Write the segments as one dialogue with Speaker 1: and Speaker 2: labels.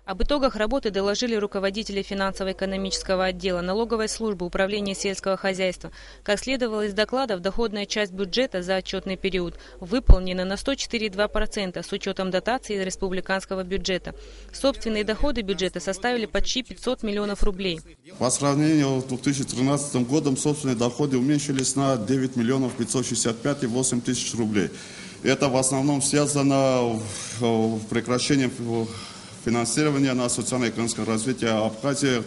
Speaker 1: Об итогах работы доложили руководители финансово-экономического отдела, налоговой службы, управления сельского хозяйства. Как следовало из докладов, доходная часть бюджета за отчетный период выполнена на 104,2% с учетом дотаций из республиканского бюджета. Собственные доходы бюджета составили почти 500 миллионов рублей.
Speaker 2: По сравнению с 2013 годом собственные доходы уменьшились на 9 миллионов 565,8 тысяч рублей. Это в основном связано с прекращением финансирования на социально-экономическое развитие Абхазии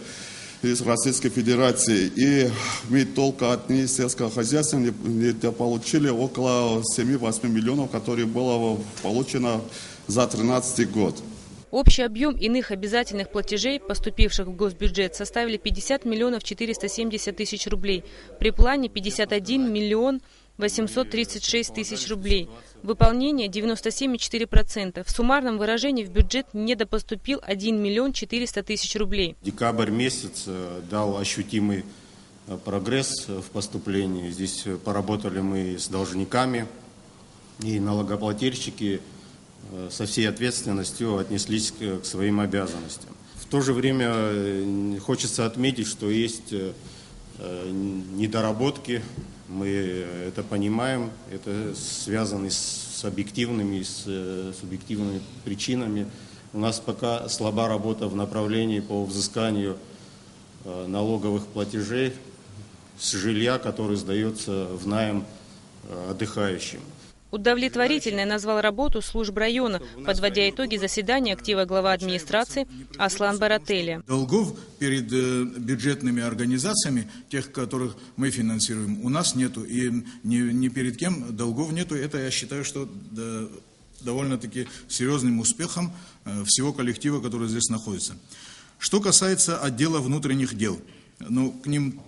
Speaker 2: из Российской Федерации. И мы только от сельского хозяйства не получили около 7-8 миллионов, которые было получено за 2013 год.
Speaker 1: Общий объем иных обязательных платежей, поступивших в госбюджет, составили 50 миллионов 470 тысяч рублей. При плане 51 миллион 836 тысяч рублей. Выполнение 97,4%. В суммарном выражении в бюджет недопоступил 1 миллион 400 тысяч рублей.
Speaker 3: Декабрь месяц дал ощутимый прогресс в поступлении. Здесь поработали мы с должниками, и налогоплательщики со всей ответственностью отнеслись к своим обязанностям. В то же время хочется отметить, что есть недоработки. Мы это понимаем, это связано с объективными, с субъективными причинами. У нас пока слаба работа в направлении по взысканию налоговых платежей с жилья, который сдается в найм отдыхающим.
Speaker 1: Удовлетворительной назвал работу служб района, подводя итоги заседания актива глава администрации Аслан Барателия.
Speaker 4: Долгов перед бюджетными организациями, тех, которых мы финансируем, у нас нету. И ни перед кем долгов нету. Это, я считаю, что довольно-таки серьезным успехом всего коллектива, который здесь находится. Что касается отдела внутренних дел, к ним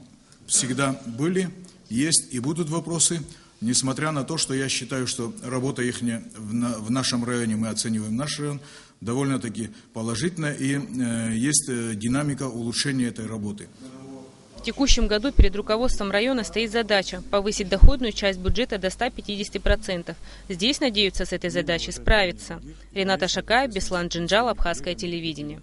Speaker 4: всегда были, есть и будут вопросы. Несмотря на то, что я считаю, что работа их в нашем районе, мы оцениваем наш район, довольно-таки положительная, и есть динамика улучшения этой работы.
Speaker 1: В текущем году перед руководством района стоит задача повысить доходную часть бюджета до 150%. Здесь надеются с этой задачей справиться. Рената Шакаев, Беслан Джинджал, Абхазское телевидение.